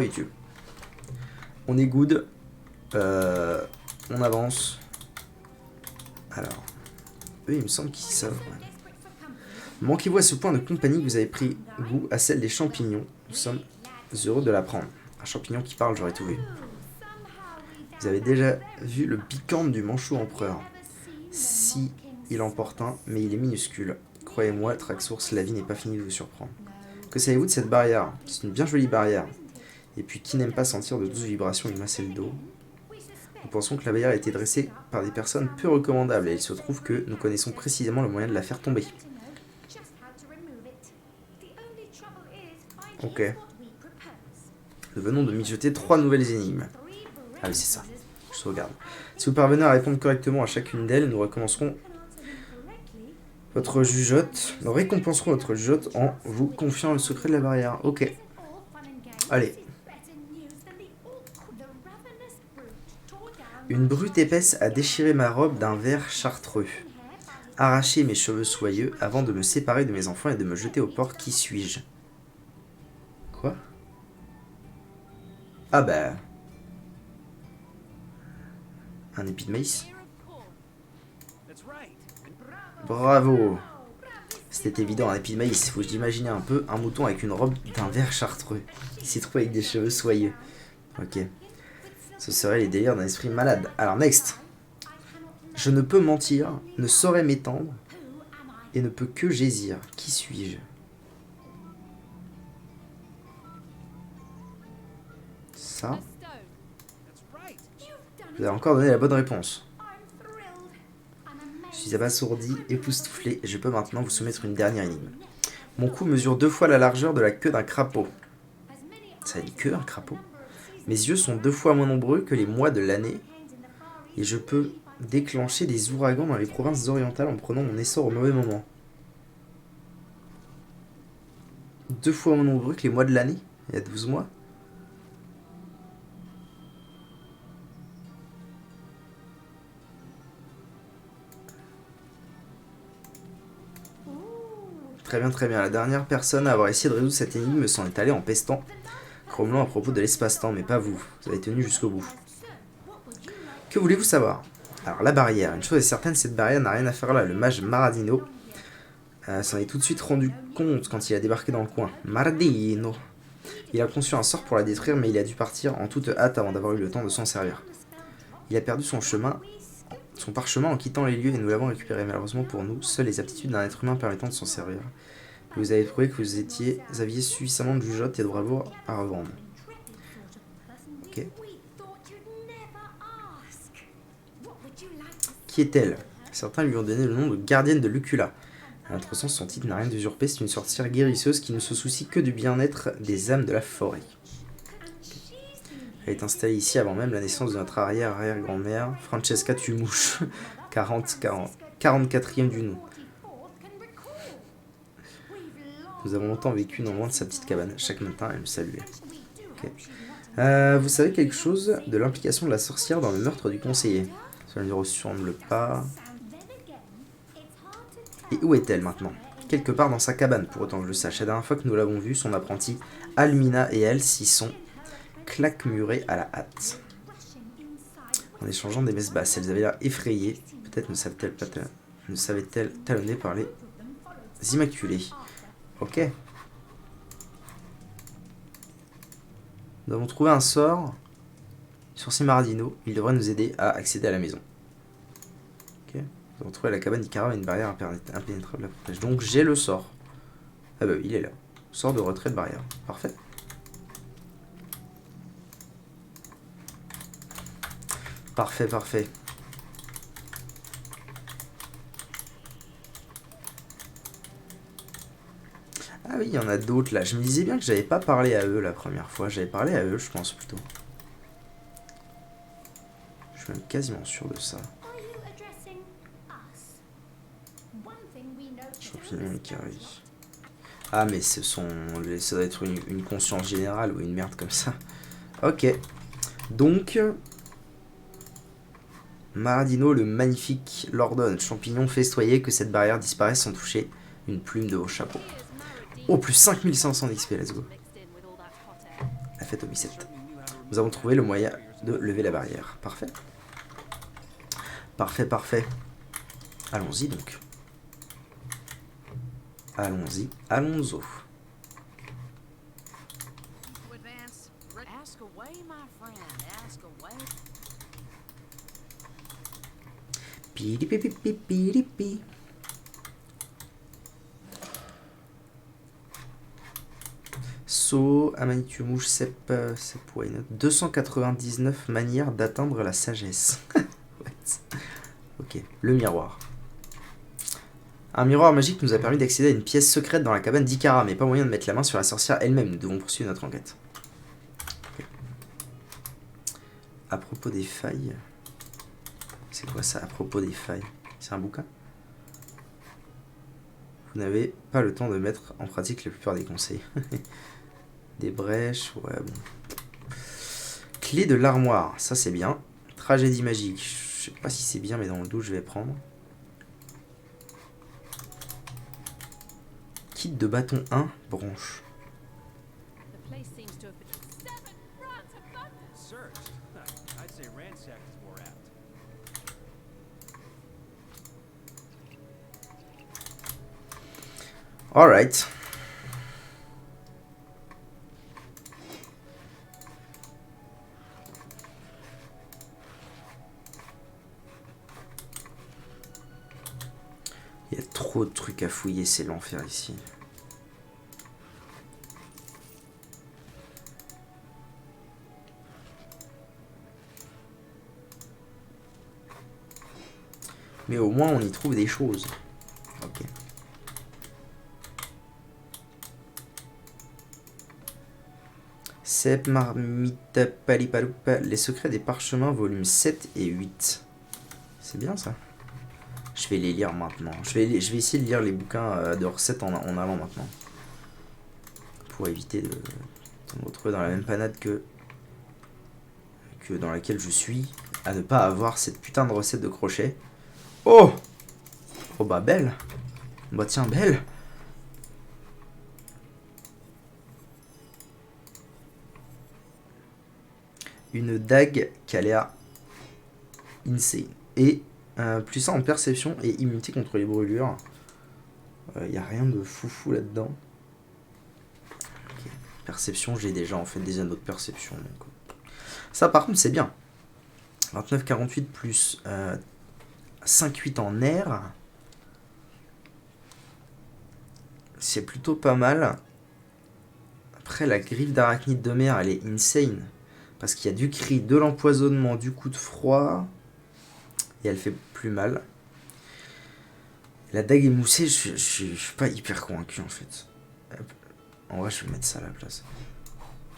YouTube. On est good. On avance. Alors, eux, il me semble qu'ils savent. Ouais. Manquez-vous à ce point de compagnie que vous avez pris goût à celle des champignons. Nous sommes heureux de l'apprendre. Un champignon qui parle, j'aurais tout vu. Vous avez déjà vu le bicampe du manchot empereur. Si il en porte un, mais il est minuscule. Croyez-moi, Traxours, la vie n'est pas finie de vous surprendre. Que savez-vous de cette barrière? C'est une bien jolie barrière. Et puis, qui n'aime pas sentir de douces vibrations lui masser le dos? Nous pensons que la barrière a été dressée par des personnes peu recommandables, et il se trouve que nous connaissons précisément le moyen de la faire tomber. Ok. Nous venons de mijoter 3 nouvelles énigmes. Ah oui, c'est ça. Je sauvegarde. Si vous parvenez à répondre correctement à chacune d'elles, nous recommencerons votre jugeote. Nous récompenserons votre jugeote en vous confiant le secret de la barrière. Ok. Allez. Une brute épaisse a déchiré ma robe d'un vert chartreux, arraché mes cheveux soyeux avant de me séparer de mes enfants et de me jeter au port. Qui suis-je? Quoi? Ah bah... Un épi de maïs. Bravo. C'était évident, un épi de maïs. Faut que j'imagine un peu un mouton avec une robe d'un vert chartreux. Il s'est trouvé avec des cheveux soyeux. Ok. Ce serait les délires d'un esprit malade. Alors, next. Je ne peux mentir, ne saurais m'étendre, et ne peux que gésir. Qui suis-je? Ça. Vous avez encore donné la bonne réponse. Je suis abasourdi, époustouflé, et je peux maintenant vous soumettre une dernière énigme. Mon cou mesure 2 fois la largeur de la queue d'un crapaud. Ça a une queue, un crapaud? Mes yeux sont 2 fois moins nombreux que les mois de l'année, et je peux déclencher des ouragans dans les provinces orientales en prenant mon essor au mauvais moment. 2 fois moins nombreux que les mois de l'année? Il y a 12 mois? Très bien, très bien. La dernière personne à avoir essayé de résoudre cette énigme s'en est allée en pestant, grommelant à propos de l'espace-temps, mais pas vous. Vous avez tenu jusqu'au bout. Que voulez-vous savoir? Alors, la barrière. Une chose est certaine, cette barrière n'a rien à faire là. Le mage Maradino s'en est tout de suite rendu compte quand il a débarqué dans le coin. Maradino. Il a conçu un sort pour la détruire, mais il a dû partir en toute hâte avant d'avoir eu le temps de s'en servir. Il a perdu son parchemin en quittant les lieux et nous l'avons récupéré. Malheureusement pour nous, seules les aptitudes d'un être humain permettant de s'en servir. Vous avez prouvé que vous aviez suffisamment de jugeote et de bravoure à revendre. Ok. Qui est-elle? Certains lui ont donné le nom de gardienne de Lucula. À notre sens, son titre n'a rien d'usurpé, c'est une sorcière guérisseuse qui ne se soucie que du bien-être des âmes de la forêt. Elle est installée ici avant même la naissance de notre arrière-arrière-grand-mère, Francesca Tumouche, 44e du nom. Nous avons longtemps vécu non loin de sa petite cabane. Chaque matin, elle me saluait. Okay. Vous savez quelque chose de l'implication de la sorcière dans le meurtre du conseiller? Cela ne ressemble pas... Et où est-elle maintenant? Quelque part dans sa cabane, pour autant que je le sache. La dernière fois que nous l'avons vue, son apprentie Almina et elle s'y sont claquemurées à la hâte. En échangeant des messes basses, elles avaient l'air effrayées. Peut-être ne savaient-elles talonner par les immaculés. Ok. Nous avons trouvé un sort sur ces Maradino. Il devrait nous aider à accéder à la maison. Ok. Nous avons trouvé la cabane d'Ikara et une barrière impénétrable à protéger. Donc j'ai le sort. Ah bah il est là. Sort de retrait de barrière. Parfait. Parfait, parfait. Ah oui, il y en a d'autres là. Je me disais bien que j'avais pas parlé à eux la première fois. J'avais parlé à eux, je pense plutôt. Je suis même quasiment sûr de ça. Champignon carré. Ah mais ce sont... ça doit être une conscience générale ou une merde comme ça. Ok. Donc... Maradino, le magnifique, l'ordonne. Champignon festoyé que cette barrière disparaisse sans toucher une plume de vos chapeaux. Oh, plus 5500 d'XP, let's go. Parfait, Tommy 7. Nous avons trouvé le moyen de lever la barrière. Parfait. Parfait, parfait. Allons-y donc. Allons-y, allons-y. Piripipipipipi. So, Amanitu Mouche, Sep, why not. 299 manières d'atteindre la sagesse. Ok, le miroir. Un miroir magique nous a permis d'accéder à une pièce secrète dans la cabane d'Ikara, mais pas moyen de mettre la main sur la sorcière elle-même. Nous devons poursuivre notre enquête. Okay. À propos des failles... C'est quoi ça, à propos des failles? C'est un bouquin? Vous n'avez pas le temps de mettre en pratique la plupart des conseils. Des brèches, ouais, bon. Clé de l'armoire, ça c'est bien. Tragédie magique, je sais pas si c'est bien, mais dans le doute, je vais prendre. Kit de bâton 1, branche. Alright. Il y a trop de trucs à fouiller, c'est l'enfer ici. Mais au moins on y trouve des choses. Ok. Sep, Marmite, Palipaloupa, les secrets des parchemins, volumes 7 et 8. C'est bien ça. Je vais les lire maintenant. Je vais essayer de lire les bouquins de recettes en allant maintenant. Pour éviter de me retrouver dans la même panade que dans laquelle je suis. À ne pas avoir cette putain de recette de crochet. Oh! Oh bah belle. Bah tiens, belle. Une dague qui a l'air insane. Et plus ça en perception et immunité contre les brûlures. Y a rien de foufou là-dedans. Okay. Perception, j'ai déjà en fait des anneaux de perception. Donc. Ça par contre c'est bien. 29-48 plus 5-8 en air. C'est plutôt pas mal. Après la griffe d'arachnide de mer elle est insane. Parce qu'il y a du cri, de l'empoisonnement, du coup de froid. Et elle fait plus mal. La dague émoussée, je suis pas hyper convaincu en fait. En vrai, je vais mettre ça à la place.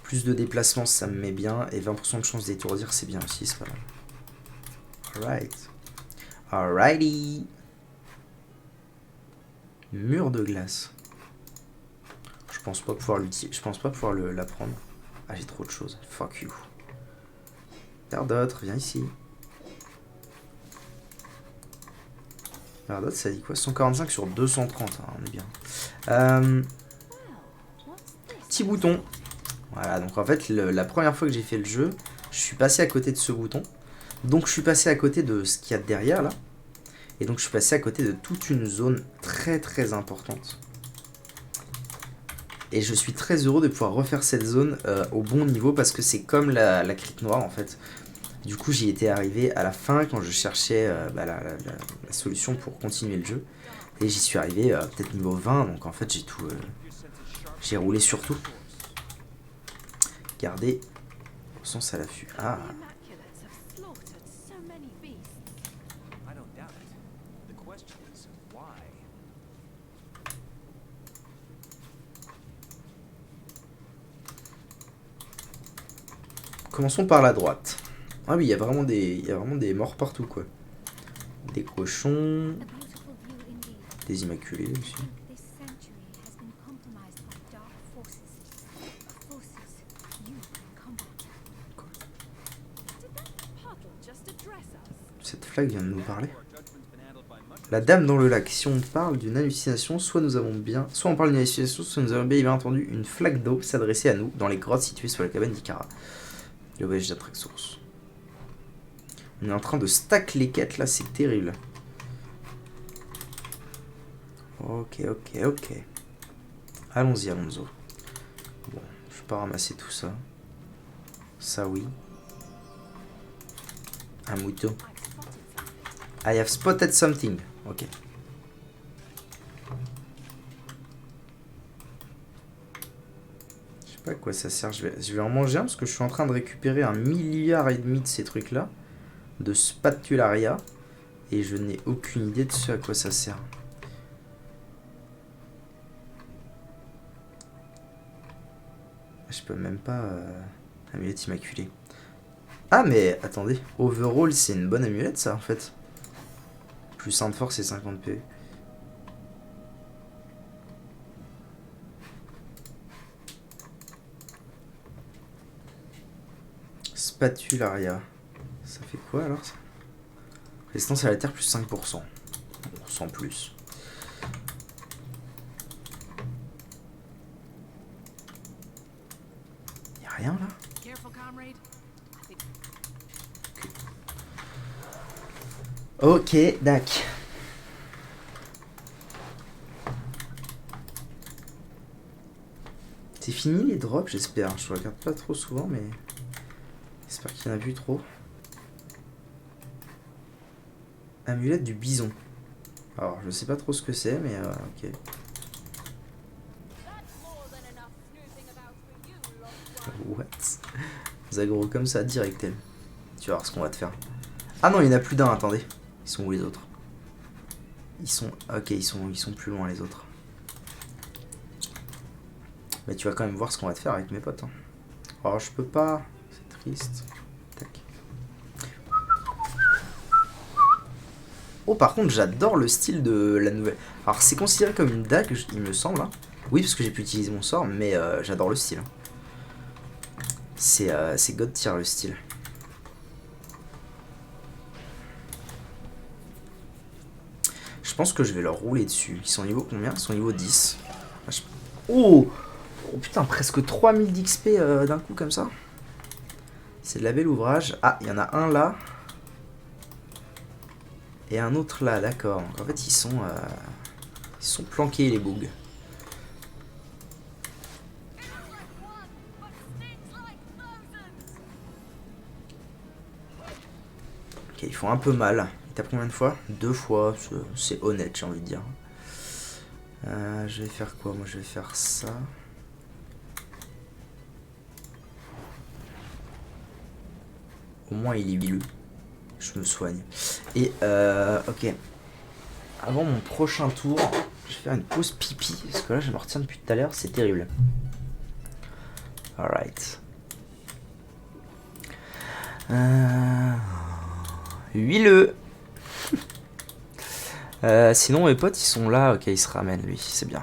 Plus de déplacement, ça me met bien. Et 20% de chance d'étourdir, c'est bien aussi, c'est pas mal. Alright. Alrighty. Mur de glace. Je pense pas pouvoir l'utiliser. Je pense pas pouvoir la prendre. Ah, j'ai trop de choses. Fuck you. Perdot, viens ici. Perdot, ça dit quoi? 145 sur 230, hein, on est bien. Petit bouton. Voilà, donc en fait, la première fois que j'ai fait le jeu, je suis passé à côté de ce bouton. Donc je suis passé à côté de ce qu'il y a derrière, là. Et donc je suis passé à côté de toute une zone très très importante. Et je suis très heureux de pouvoir refaire cette zone au bon niveau parce que c'est comme la crique noire en fait. Du coup j'y étais arrivé à la fin quand je cherchais la solution pour continuer le jeu. Et j'y suis arrivé peut-être niveau 20, donc en fait j'ai tout... j'ai roulé sur tout. Gardez au sens à l'affût. Ah. Commençons par la droite. Ah oui, il y a vraiment des morts partout quoi. Des cochons, des immaculés aussi. Quoi? Cette flag vient de nous parler. La dame dans le lac. Si on parle d'une hallucination, soit on parle d'une hallucination, soit nous avons bien entendu une flaque d'eau s'adresser à nous dans les grottes situées sur la cabane d'Ikara. Le voyage d'Atraxos. On est en train de stack les quêtes là, c'est terrible. Ok. Allons-y, Alonso. Bon, je vais pas ramasser tout ça. Ça oui. Un mouton. I have spotted something. Ok. Je sais pas à quoi ça sert. Je vais en manger un parce que je suis en train de récupérer 1,5 milliard de ces trucs là. De spatularia. Et je n'ai aucune idée de ce à quoi ça sert. Je peux même pas... amulette immaculée. Ah mais attendez. Overall c'est une bonne amulette ça en fait. Plus 1 de force et 50 PV. Spatularia. Ça fait quoi alors ça? Résistance à la terre plus 5%. Bon, sans plus. Y'a rien là? Ok, dac. C'est fini les drops, j'espère. Je regarde pas trop souvent, mais j'espère qu'il y en a vu trop. Amulette du bison. Alors, je sais pas trop ce que c'est, mais ok. What? Vous aggro comme ça, direct, elle. Tu vas voir ce qu'on va te faire. Ah non, il y en a plus d'un, attendez. Ils sont où les autres? Ils sont... Ok, ils sont plus loin les autres. Mais tu vas quand même voir ce qu'on va te faire avec mes potes. Hein. Alors, je peux pas... C'est triste. Tac. Oh, par contre, j'adore le style de la nouvelle. Alors, c'est considéré comme une dague, il me semble. Hein. Oui, parce que j'ai pu utiliser mon sort, mais j'adore le style. C'est God tier le style. Je pense que je vais leur rouler dessus. Ils sont niveau combien? Ils sont niveau 10. Oh, putain, presque 3000 d'XP d'un coup comme ça. C'est de la belle ouvrage. Ah, il y en a un là. Et un autre là, d'accord. Donc en fait, ils sont planqués les bugs. Ok, ils font un peu mal. Ils tapent combien de fois? 2 fois. C'est honnête, j'ai envie de dire. Je vais faire quoi? Moi, je vais faire ça. Au moins, il est vileux. Je me soigne. Et, ok. Avant mon prochain tour, je vais faire une pause pipi. Parce que là, je me retiens depuis tout à l'heure. C'est terrible. Alright. Huileux. Sinon, mes potes, ils sont là. Ok, ils se ramènent, lui. C'est bien.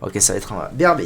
Ok, ça va être un BRB.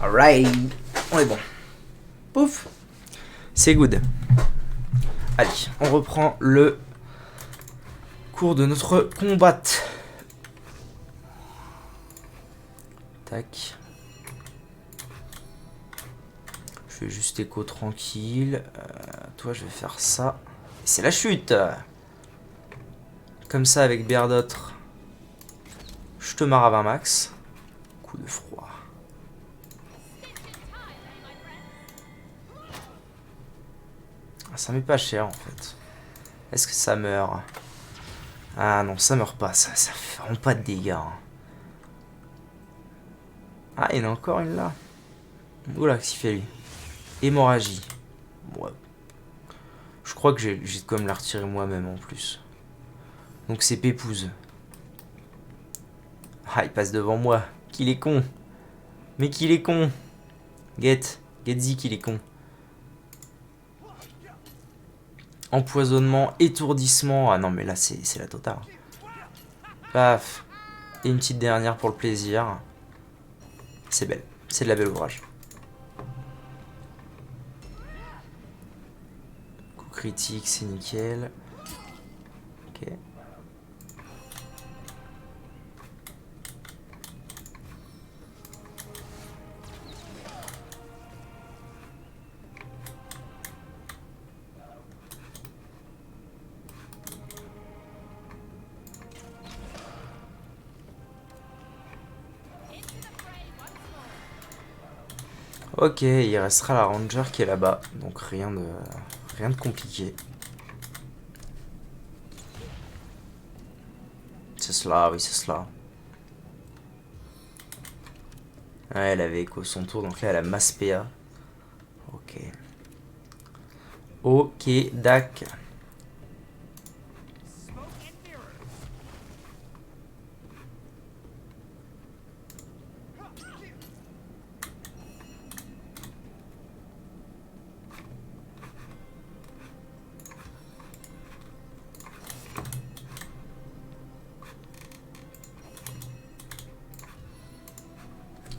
Alright, on est bon. Pouf. C'est good. Allez, on reprend le cours de notre combat. Tac. Je vais juste écho tranquille. Toi, je vais faire ça. C'est la chute. Comme ça, avec Berdot, je te marre à 20 max. Coup de froid. Ah, ça met pas cher, en fait. Est-ce que ça meurt? Ah non, ça meurt pas. Ça fait vraiment pas de dégâts. Hein. Ah, il y en a encore une là. Oula, qu'est-ce qu'il fait lui? Hémorragie. Ouais. Je crois que j'ai de quoi me la retirer moi-même en plus. Donc c'est Pépouze. Ah, il passe devant moi. Qu'il est con. Mais qu'il est con. Getzi qu'il est con. Empoisonnement, étourdissement. Ah non, mais là, c'est la totale. Paf. Et une petite dernière pour le plaisir. C'est belle. C'est de la belle ouvrage. Coup critique, c'est nickel. Ok. Ok, il restera la Ranger qui est là-bas, donc rien de compliqué. C'est cela, oui, c'est cela. Ouais, elle avait écho son tour, donc là elle a masse PA. Ok. Ok, dac.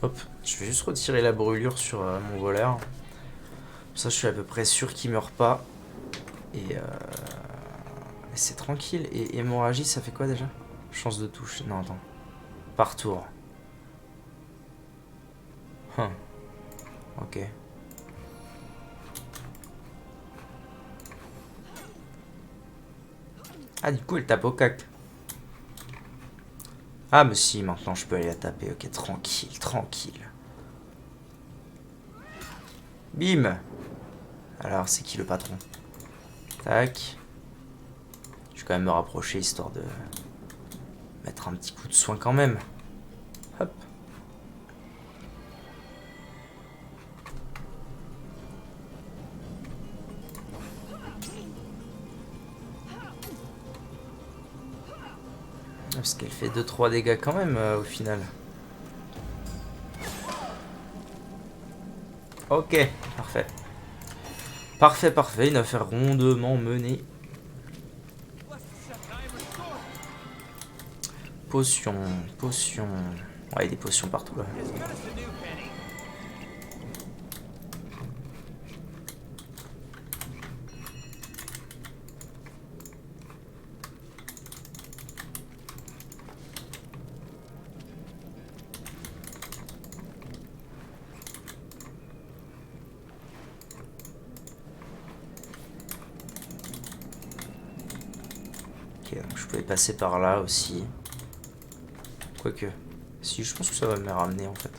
Hop, je vais juste retirer la brûlure sur mon voleur. Ça, je suis à peu près sûr qu'il meurt pas. Et c'est tranquille. Et hémorragie, ça fait quoi déjà? Chance de touche. Non, attends. Par tour. Ok. Ah, du coup, elle tape au cac. Ah, mais si, maintenant je peux aller la taper. Ok, tranquille, tranquille. Bim. Alors, c'est qui le patron? Tac. Je vais quand même me rapprocher, histoire de mettre un petit coup de soin quand même. Hop. Parce qu'elle fait 2-3 dégâts quand même, au final. Ok, parfait. Parfait, parfait. Une affaire rondement menée. Potion, potion. Ouais, il y a des potions partout là. Ok, donc je pouvais passer par là aussi. Quoique. Si, je pense que ça va me ramener en fait.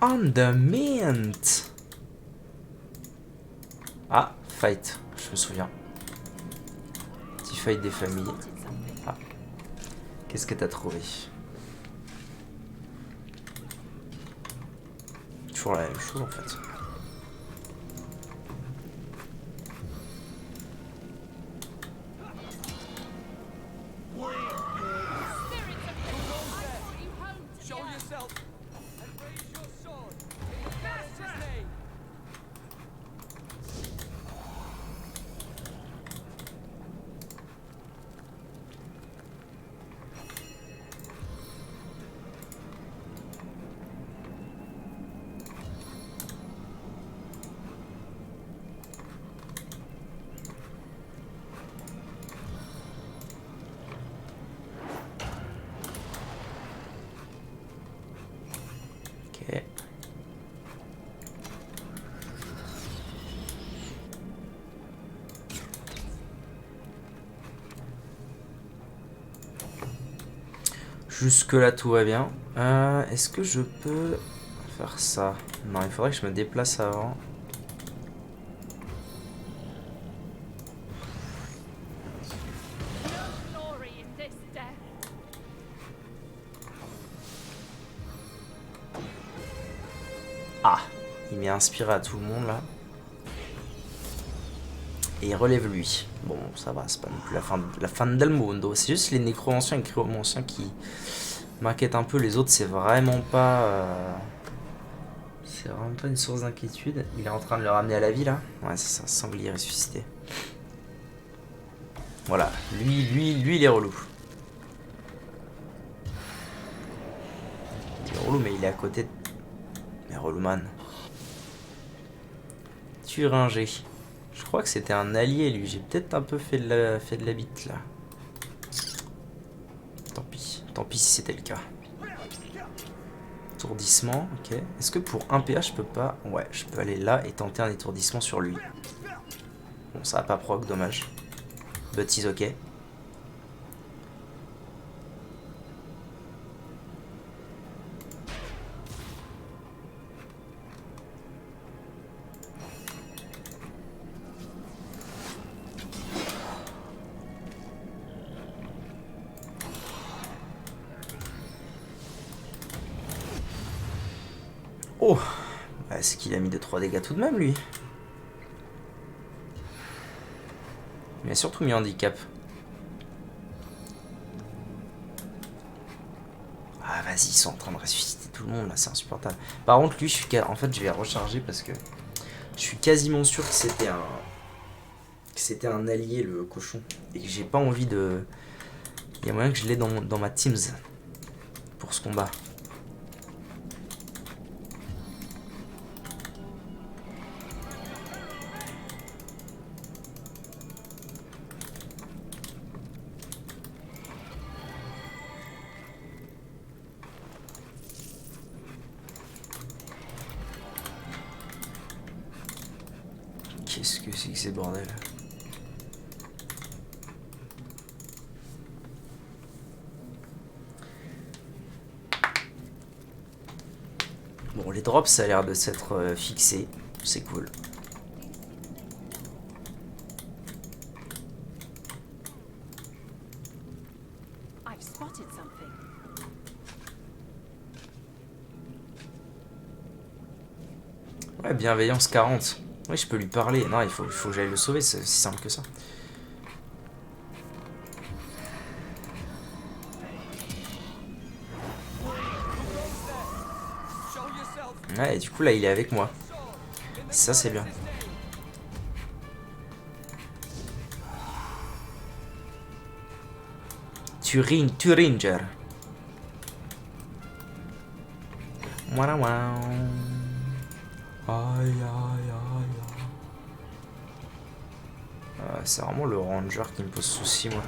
On the mint. Ah, fight, je me souviens. Petit fight des familles. Ah. Qu'est-ce que t'as trouvé? Toujours la même chose en fait. Ok. Jusque là tout va bien. Est-ce que je peux faire ça? Non, il faudrait que je me déplace avant. Ah, il m'est inspiré à tout le monde là. Et il relève lui. Bon, ça va, c'est pas non plus la fin del mundo. C'est juste les nécromanciens et chromanciens qui m'inquiètent un peu. Les autres, c'est vraiment pas... C'est vraiment pas une source d'inquiétude. Il est en train de le ramener à la vie là. Ouais, c'est ça, sanglier ressuscité. Voilà, lui, il est relou. Il est relou, mais il est à côté de... Mais relou man. Thuringé. Je crois que c'était un allié lui. J'ai peut-être un peu fait de la bite là. Tant pis si c'était le cas. Étourdissement, ok. Est-ce que pour 1 PH je peux pas... Ouais, je peux aller là et tenter un étourdissement sur lui. Bon, ça va pas proc, dommage. But is ok. Oh, bah, est-ce qu'il a mis 2-3 dégâts tout de même lui? Il a surtout mis handicap. Ah vas-y, ils sont en train de ressusciter tout le monde là, c'est insupportable. Par contre lui, en fait je vais recharger parce que je suis quasiment sûr que c'était un allié le cochon. Et que j'ai pas envie de... Il y a moyen que je l'ai dans ma teams pour ce combat. Qu'est-ce que c'est que ces bordels? Bon, les drops, ça a l'air de s'être fixé. C'est cool. Ouais, bienveillance 40. Oui, je peux lui parler. Non, il faut que j'aille le sauver, c'est aussi simple que ça. Ouais, et du coup, là, il est avec moi. Ça, c'est bien. Thuringer. Voilà, voilà. Aïe, aïe, aïe. C'est vraiment le ranger qui me pose souci, moi.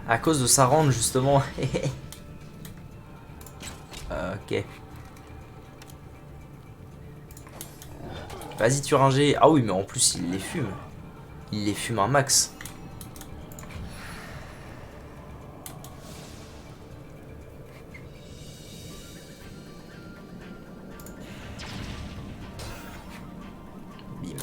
À cause de sa range, justement. Ok. Vas-y, Thuringer. Ah oui, mais en plus, il les fume. Il les fume un max. Bim.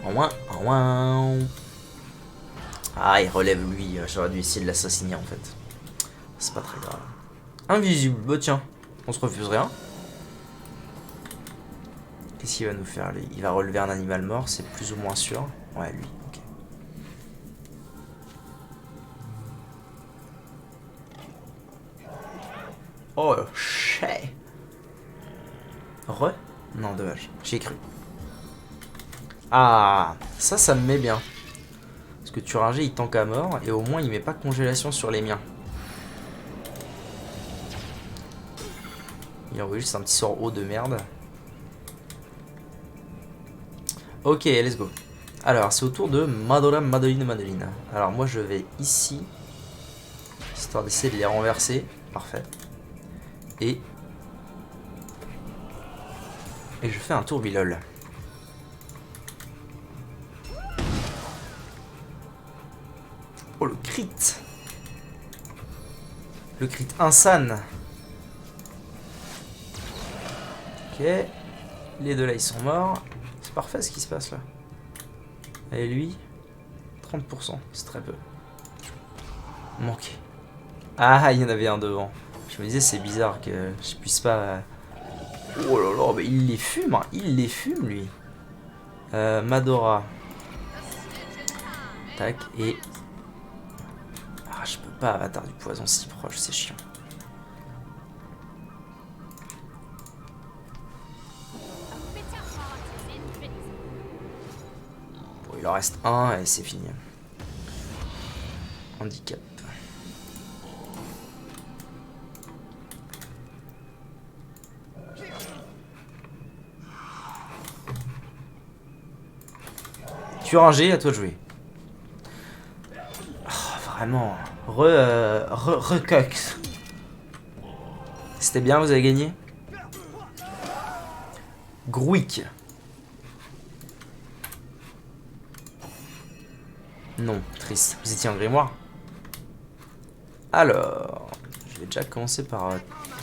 En moins. Ah, il relève lui. J'aurais dû essayer de l'assassiner en fait. C'est pas très grave. Invisible. Bah tiens, on se refuse rien. Qu'est-ce qu'il va nous faire lui? Il va relever un animal mort, c'est plus ou moins sûr. Ouais, lui, ok. Oh, chais. Re? Non, dommage. J'y ai cru. Ah, ça me met bien. Parce Parce que Turanger il tank à mort et au moins il met pas congélation sur les miens. Il envoie juste un petit sort haut de merde. Ok, let's go. Alors, c'est au tour de Madeline. Alors, moi, je vais ici. Histoire d'essayer de les renverser. Parfait. Et je fais un tourbillol. Oh, le crit. Le crit insane. Ok. Les deux là, ils sont morts. C'est parfait ce qui se passe là. Et lui, 30%, c'est très peu. Manqué. Ah, il y en avait un devant. Je me disais, c'est bizarre que je puisse pas... Oh là là, mais il les fume, hein. Il les fume lui. Madora. Tac, et... Ah, je peux pas, Avatar du poison si proche, c'est chiant. Bon, il en reste un et c'est fini. Handicap. Turanger, à toi de jouer. Oh, vraiment. Recox. C'était bien, vous avez gagné. Grouic. Non, triste. Vous étiez en grimoire. Alors, je vais déjà commencer par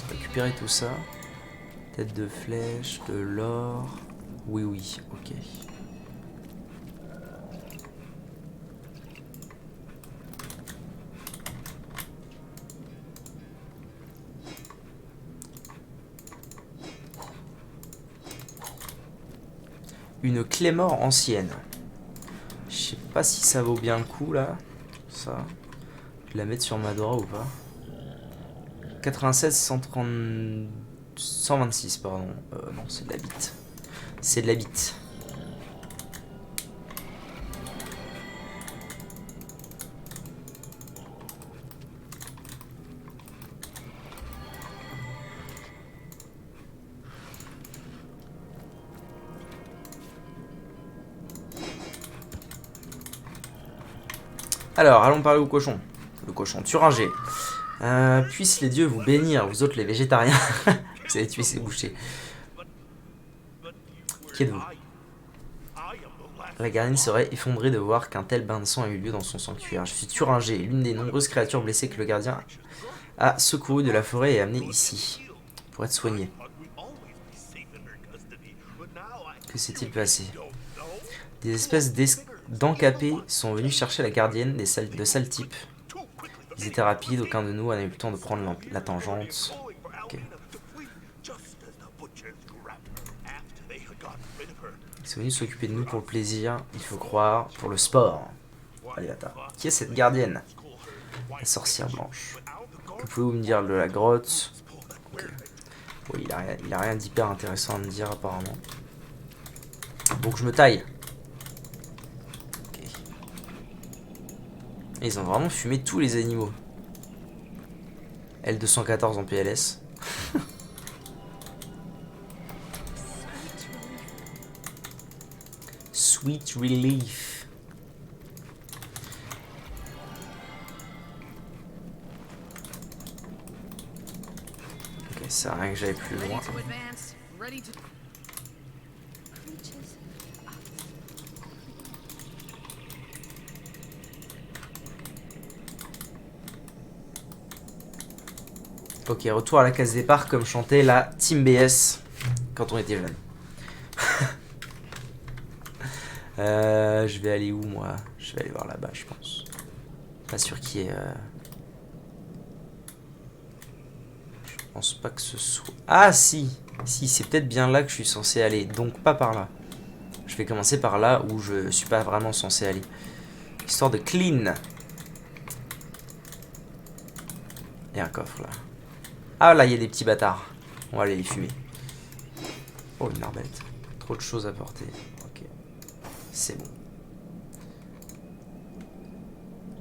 récupérer tout ça. Tête de flèche, de l'or. Oui, oui, ok. Une Clémore ancienne. Je sais pas si ça vaut bien le coup là. Ça. Je vais la mettre sur Madora ou pas. 96, 130... 126, pardon. Non, c'est de la bite. C'est de la bite. Alors, allons parler au cochon. Le cochon Turanger. Puissent les dieux vous bénir, vous autres les végétariens. Vous avez tué ces bouchers. Qui êtes-vous? La gardienne serait effondrée de voir qu'un tel bain de sang a eu lieu dans son sanctuaire. Je suis Turanger, l'une des nombreuses créatures blessées que le gardien a secourues de la forêt et amenées ici, pour être soigné. Que s'est-il passé? Des espèces d'encapés sont venus chercher la gardienne de sales types. Ils étaient rapides, aucun de nous n'a eu le temps de prendre la tangente. Okay. Ils sont venus s'occuper de nous pour le plaisir, il faut croire, pour le sport. Allez, attends. Qui est cette gardienne? La sorcière blanche. Que pouvez-vous me dire de la grotte? Okay. Bon, il a rien d'hyper intéressant à me dire apparemment. Donc je me taille. Okay. Et ils ont vraiment fumé tous les animaux. L214 en PLS. Sweet Relief. Ok, ça sert à rien que j'aille plus loin. Ok, retour à la case départ comme chantait la Team BS quand on était jeune. Je vais aller où moi? Je vais aller voir là-bas, je pense. Pas sûr qu'il y ait... Je pense pas que ce soit... Ah si! Si, c'est peut-être bien là que je suis censé aller. Donc pas par là. Je vais commencer par là où je suis pas vraiment censé aller. Histoire de clean. Et un coffre là. Ah là, il y a des petits bâtards. On va aller les fumer. Oh, une arbalète. Trop de choses à porter. Ok. C'est bon.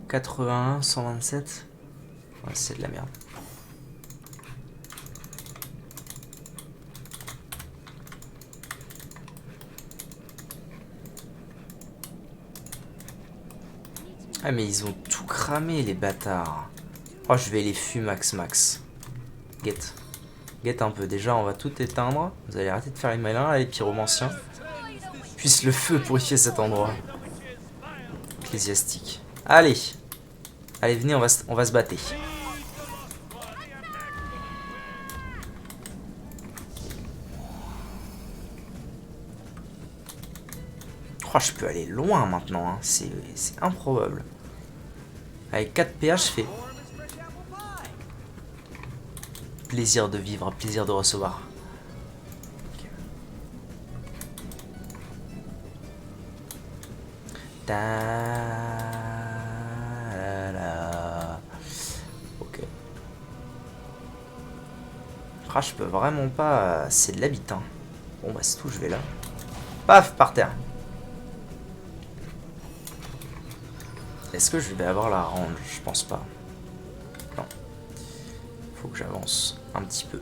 81, 127. Ouais, c'est de la merde. Ah mais ils ont tout cramé les bâtards. Oh je vais les fumer max. Guette un peu. Déjà on va tout éteindre. Vous allez arrêter de faire les malins là, les pyromanciens. Puisse le feu purifier cet endroit. Ecclésiastique. Allez. Allez venez on va se battre. Oh je peux aller loin maintenant. Hein. C'est improbable. Avec 4 PH je fais. Plaisir de vivre, plaisir de recevoir. Okay. Ok. Ah, je peux vraiment pas. C'est de l'habit. Hein. Bon, bah, c'est tout, je vais là. Paf, par terre. Est-ce que je vais avoir la range? Je pense pas. Non. Faut que j'avance un petit peu.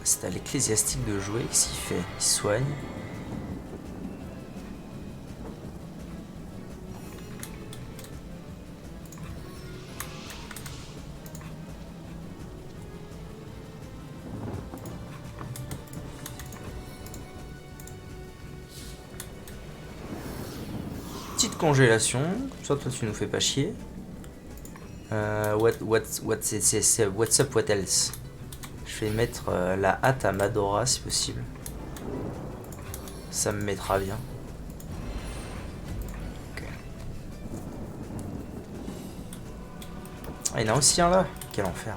C'est à l'ecclésiastique de jouer. Qu'est-ce qu'il fait? Il soigne. Petite congélation. Soit toi tu nous fais pas chier. What's up, what else? Je vais mettre la hâte à Madora si possible. Ça me mettra bien. Okay. Ah, il y en a aussi un là. Quel enfer.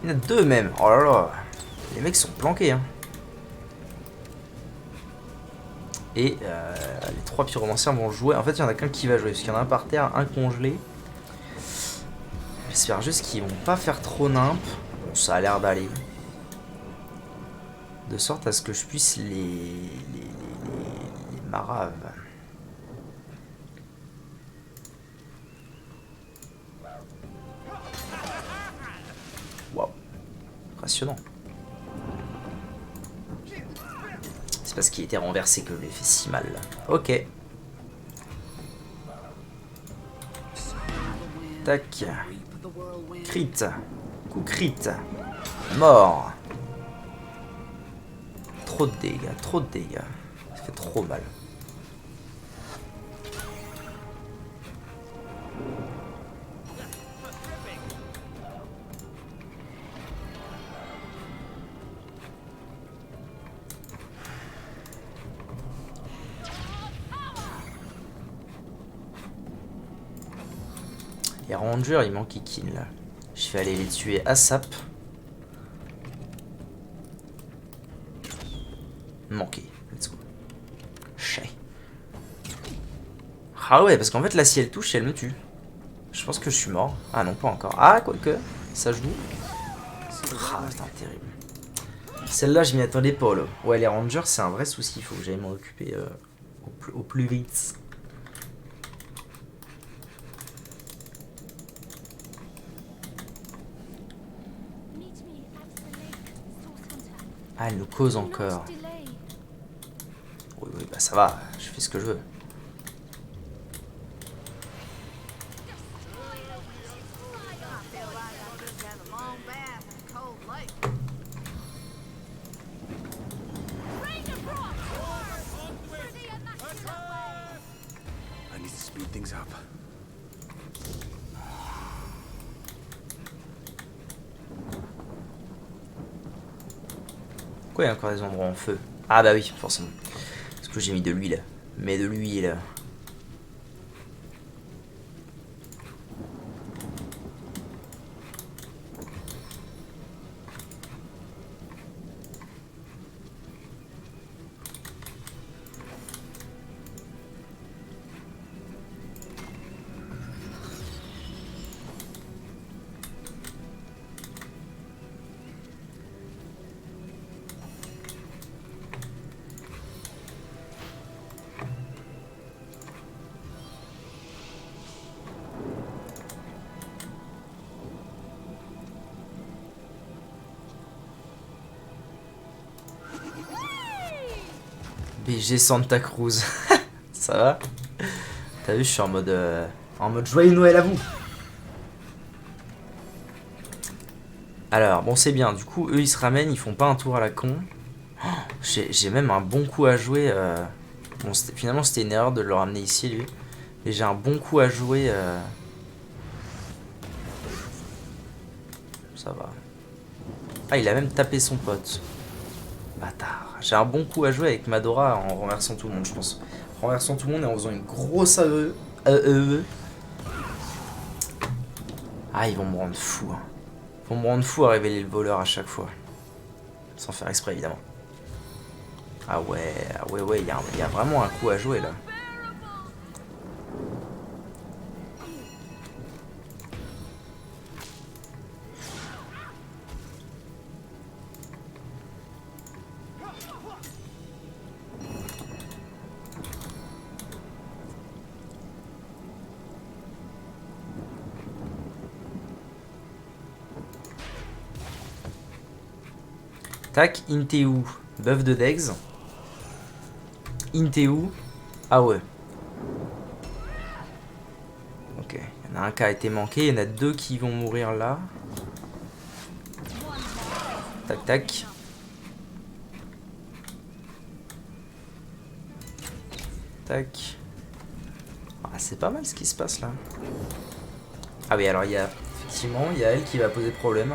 Il y en a deux même. Oh là là. Les mecs sont planqués. Hein. Et les 3 pyromanciens vont jouer. En fait, il y en a qu'un qui va jouer. Parce qu'il y en a un par terre, un congelé. J'espère juste qu'ils vont pas faire trop nimp. Bon, ça a l'air d'aller. De sorte à ce que je puisse les marave. Waouh. Impressionnant. C'est parce qu'il était renversé que je lui ai fait si mal. Ok. Tac. Crit. Coup crit. Mort. Trop de dégâts, trop de dégâts. Ça fait trop mal. Les rangers, il manque Ikin là. Je vais aller les tuer à sap. Manqué. Let's go. Chais. Ah ouais, parce qu'en fait là, si elle touche, elle me tue. Je pense que je suis mort. Ah non, pas encore. Ah, quoique. Ça joue. Ah putain, terrible. Celle-là, je m'y attendais pas là. Ouais, les rangers, c'est un vrai souci. Il faut que j'aille m'en occuper au plus vite. Ah, elle nous cause encore. Oui, oui, bah ça va, je fais ce que je veux. Pourquoi il y a encore des endroits en feu? Ah bah oui, forcément. Parce que j'ai mis de l'huile. Mais de l'huile. BG Santa Cruz. Ça va? T'as vu, je suis en mode joyeux Noël à vous. Alors, bon, c'est bien. Du coup, eux, ils se ramènent, ils font pas un tour à la con. Oh, j'ai même un bon coup à jouer. Bon, finalement, c'était une erreur de le ramener ici, lui. Mais j'ai un bon coup à jouer. Ça va. Ah, il a même tapé son pote. Bâtard. J'ai un bon coup à jouer avec Madora en renversant tout le monde, je pense. En renversant tout le monde et en faisant une grosse AE. Ah, ils vont me rendre fou. Hein. Ils vont me rendre fou à révéler le voleur à chaque fois. Sans faire exprès, évidemment. Ah ouais, il y a vraiment un coup à jouer, là. Tac, Inteu, bœuf de Dex. Inteu, ah ouais. Ok, il y en a un qui a été manqué, il y en a deux qui vont mourir là. Tac, tac. Tac. Ah, c'est pas mal ce qui se passe là. Ah oui, alors il y a effectivement, il y a elle qui va poser problème.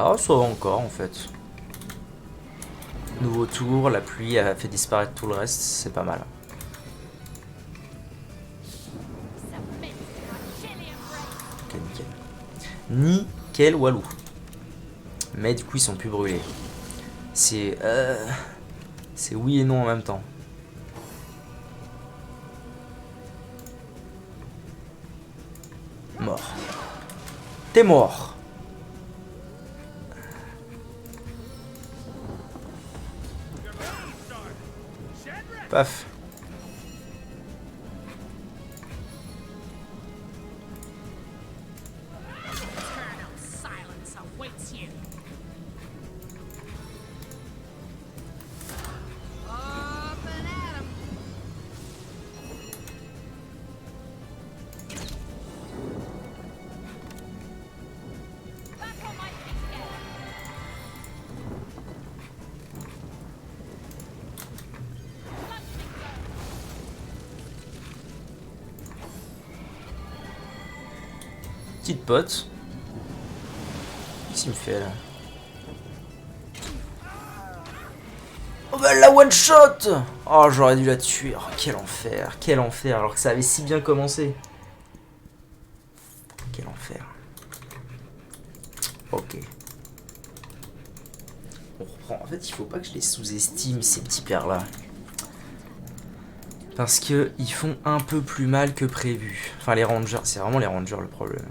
Oh, ça va encore en fait. Nouveau tour, la pluie a fait disparaître tout le reste, c'est pas mal. Ok, nickel. Nickel Walou. Mais du coup, ils sont plus brûlés. C'est oui et non en même temps. Mort. T'es mort. Paf. Petite pote. Qu'est-ce qu'il me fait là? Oh bah la one shot! Oh, j'aurais dû la tuer. Oh, quel enfer, quel enfer, alors que ça avait si bien commencé. Quel enfer. Ok. On reprend. En fait, il faut pas que je les sous-estime, ces petits pères là. Parce que ils font un peu plus mal que prévu. Enfin, les rangers, c'est vraiment les rangers le problème.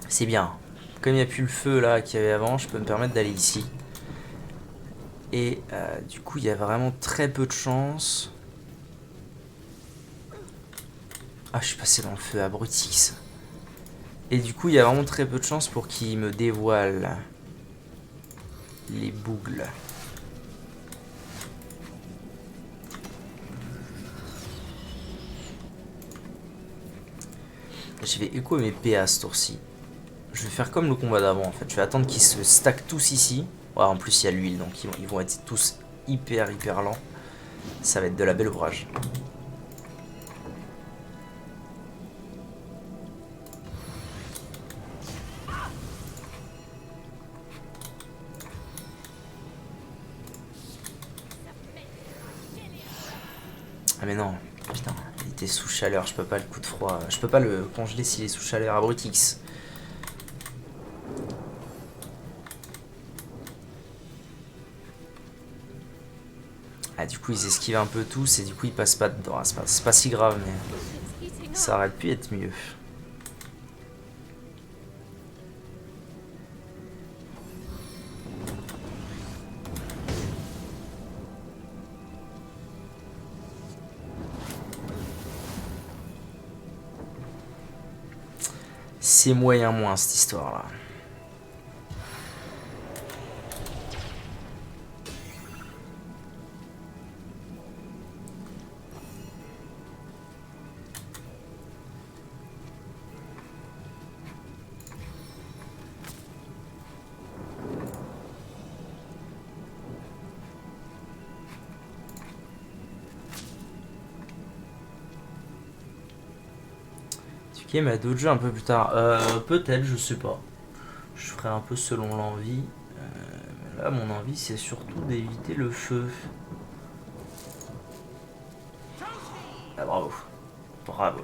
C'est bien. Comme il n'y a plus le feu là qu'il y avait avant, je peux me permettre d'aller ici. Et du coup, il y a vraiment très peu de chance. Ah, je suis passé dans le feu, abrutix. Et du coup, il y a vraiment très peu de chance pour qu'il me dévoile les bougles. Je vais écho mes PA ce tour-ci. Je vais faire comme le combat d'avant en fait. Je vais attendre qu'ils se stackent tous ici. Ouais, en plus il y a l'huile donc ils vont être tous hyper lents. Ça va être de la belle ouvrage. Ah mais non, putain, il était sous chaleur, je peux pas le coup de froid. Je peux pas le congeler s'il est sous chaleur, abrutix. Ah, du coup, ils esquivent un peu tous et du coup, ils passent pas dedans. Ah, c'est pas si grave, mais ça aurait pu être mieux. C'est moyen moins cette histoire-là. Ok, mais d'autres jeux un peu plus tard. Peut-être, je sais pas. Je ferai un peu selon l'envie. Là, mon envie, c'est surtout d'éviter le feu. Ah, bravo. Bravo.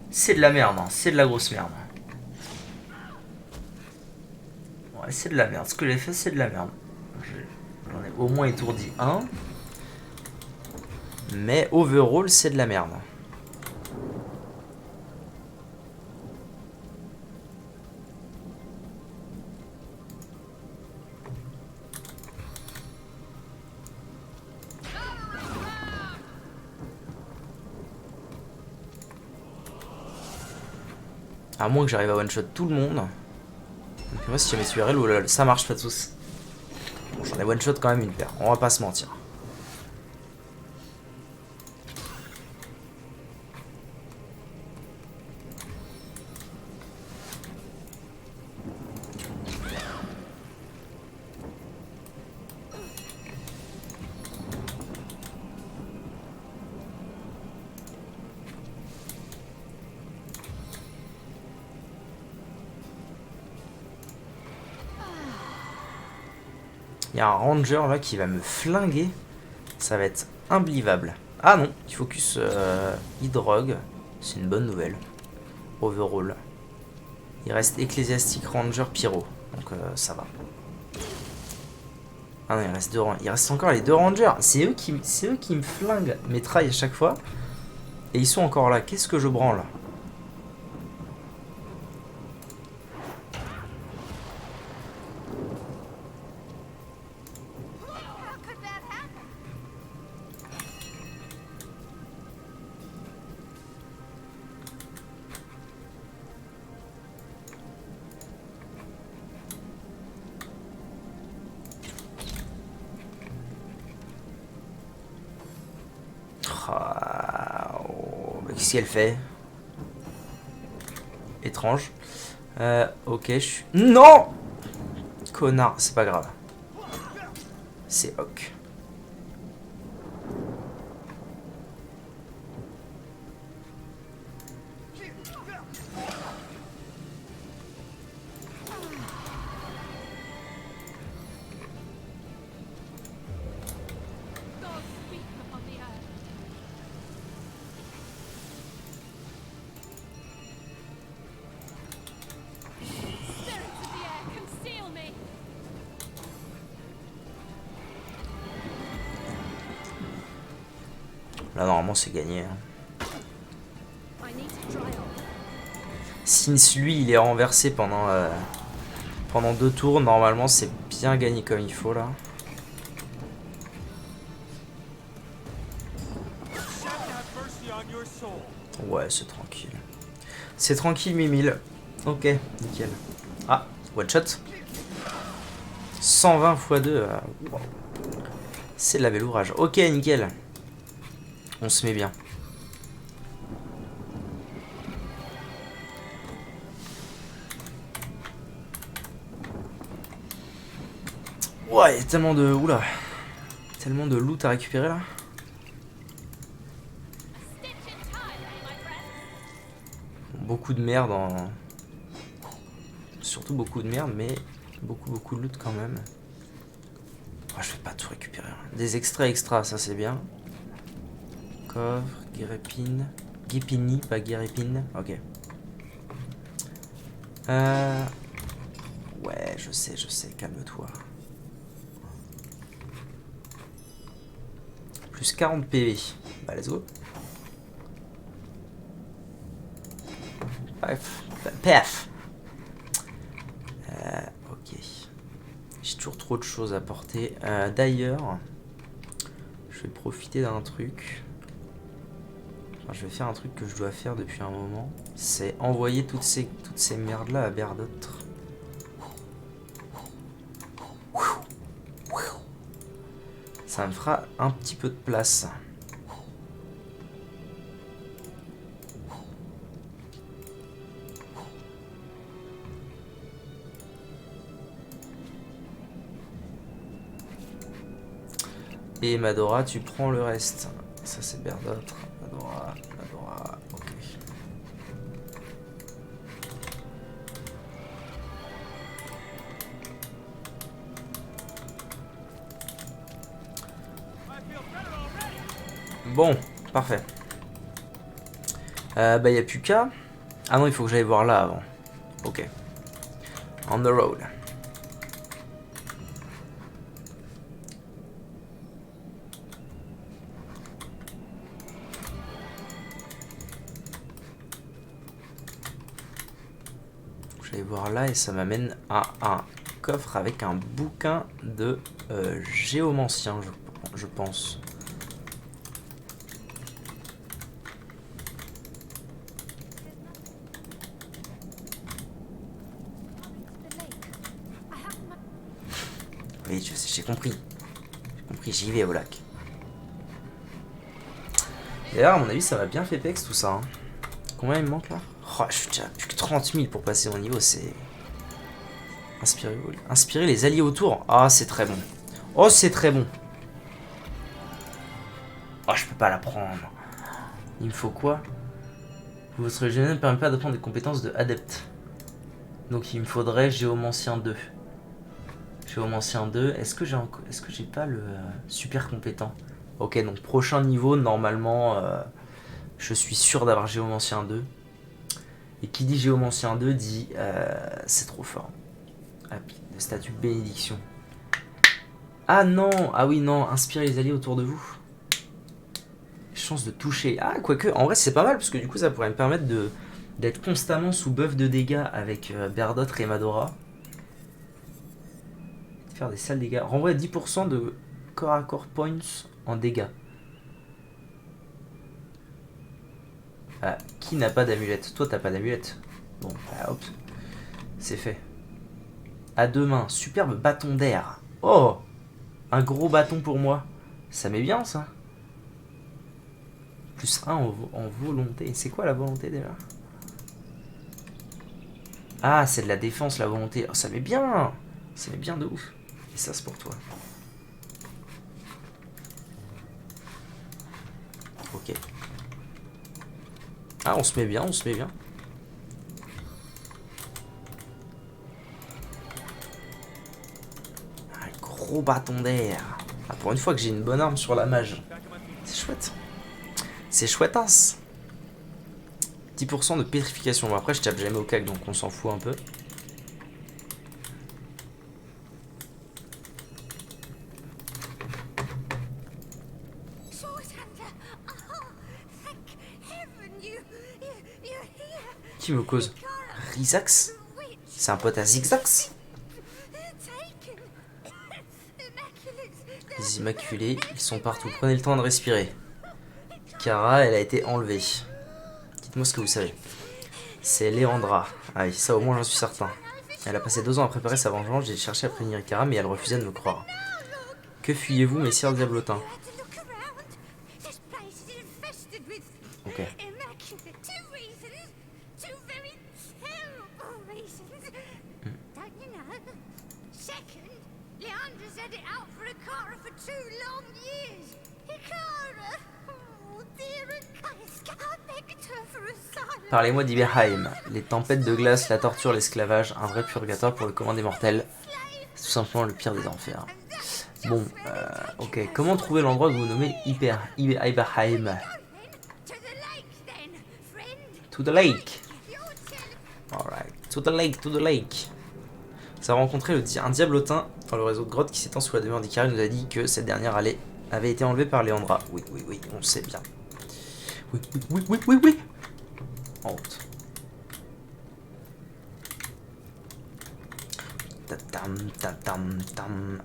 C'est de la merde, hein. C'est de la grosse merde. Ouais, c'est de la merde. Ce que j'ai fait, c'est de la merde. J'en ai au moins étourdi un. Mais overall, c'est de la merde. À moins que j'arrive à one-shot tout le monde. Donc moi, si jamais tu RL, lol, ça marche pas tous. Bon, j'en ai one-shot quand même une paire. On va pas se mentir. Il y a un ranger là qui va me flinguer. Ça va être imbelievable. Ah non, il focus e-drogue. C'est une bonne nouvelle. Overall. Il reste Ecclesiastic Ranger Pyro. Donc ça va. Ah non, il reste il reste encore les deux rangers. C'est eux qui me flinguent mes trails à chaque fois. Et ils sont encore là. Qu'est-ce que je branle? Qu'est-ce qu'elle fait? Étrange. Ok, je suis... Non! Connard, c'est pas grave. C'est ok. Là, normalement, c'est gagné. Hein. Since lui, il est renversé pendant 2 tours, normalement, c'est bien gagné comme il faut, là. Ouais, c'est tranquille. C'est tranquille, Mimile. Ok, nickel. Ah, one shot. 120 x 2. Wow. C'est de la belle ouvrage. Ok, nickel. On se met bien. Ouais, il y a tellement de... Oula. Tellement de loot à récupérer, là. Beaucoup de merde en... Surtout beaucoup de merde, mais beaucoup de loot quand même. Oh, je vais pas tout récupérer. Des extras, ça c'est bien. Coffre, guérépine. Guépini, pas guérépine. Ok. Ouais, je sais, calme-toi. plus 40 PV. Bah, let's go. Paf. Ok. J'ai toujours trop de choses à porter. D'ailleurs, je vais profiter d'un truc. Enfin, je vais faire un truc que je dois faire depuis un moment. C'est envoyer toutes ces merdes là à Berdot. Ça me fera un petit peu de place. Et Madora, tu prends le reste. Ça c'est Berdot. Madora, ok. Bon, parfait. Bah y a plus qu'à. Ah non, il faut que j'aille voir là avant. Ok. On the road. J'allais voir là et ça m'amène à un coffre avec un bouquin de géomancien, je pense. Oui, j'ai compris. J'ai compris, j'y vais au lac. D'ailleurs, à mon avis, ça m'a bien fait pex tout ça. Hein. Combien il me manque là? Oh, je suis déjà plus que 30 000 pour passer au niveau, c'est... Inspirer les alliés autour. Ah, c'est très bon. Oh, c'est très bon. Oh, je peux pas la prendre. Il me faut quoi? Votre génie ne permet pas d'apprendre des compétences de adepte. Donc il me faudrait Géomancien 2. Géomancien 2. Est-ce que j'ai pas le super compétent? Ok, donc prochain niveau, normalement, je suis sûr d'avoir Géomancien 2. Et qui dit Géomancien 2 dit c'est trop fort. Ah, le statut bénédiction. Ah non, ah oui non, inspirez les alliés autour de vous. Chance de toucher. Ah, quoique, en vrai c'est pas mal parce que du coup ça pourrait me permettre d'être constamment sous buff de dégâts avec Berdot et Madora. Faire des sales dégâts. Renvoie 10% de corps à corps points en dégâts. Ah, qui n'a pas d'amulette? Toi t'as pas d'amulette. Bon, bah hop. C'est fait. À deux mains, superbe bâton d'air. Oh, un gros bâton pour moi. Ça met bien ça. Plus 1 en volonté. C'est quoi la volonté déjà? Ah, c'est de la défense la volonté. Oh, ça met bien. Ça met bien de ouf. Et ça c'est pour toi. Ok. Ah, on se met bien, on se met bien. Un gros bâton d'air. Ah, pour une fois que j'ai une bonne arme sur la mage. C'est chouette. C'est chouettasse. 10% de pétrification. Bon, après, je tape jamais au cac, donc on s'en fout un peu. Qui me cause? Rizax? C'est un pote à Zigzax? Les immaculés, ils sont partout. Prenez le temps de respirer. Kara, elle a été enlevée. Dites-moi ce que vous savez. C'est Léandra. Ah oui, ça au moins j'en suis certain. Elle a passé 2 ans à préparer sa vengeance. J'ai cherché à prévenir Kara, mais elle refusait de me croire. Que fuyez-vous, messieurs diablotins? Ok. Parlez-moi d'Iberheim. Les tempêtes de glace, la torture, l'esclavage, un vrai purgatoire pour le commun des mortels. C'est tout simplement le pire des enfers. Bon, ok. Comment trouver l'endroit que vous nommez Iberheim? To the lake. Alright. To the lake, to the lake. Ça a rencontré un diablotin dans le réseau de grottes qui s'étend sous la demeure d'Ikari. Nous a dit que cette dernière allait avait été enlevé par Leandra. Oui, oui, oui, on sait bien. Oui, oui, oui, oui, oui, oui. Honte.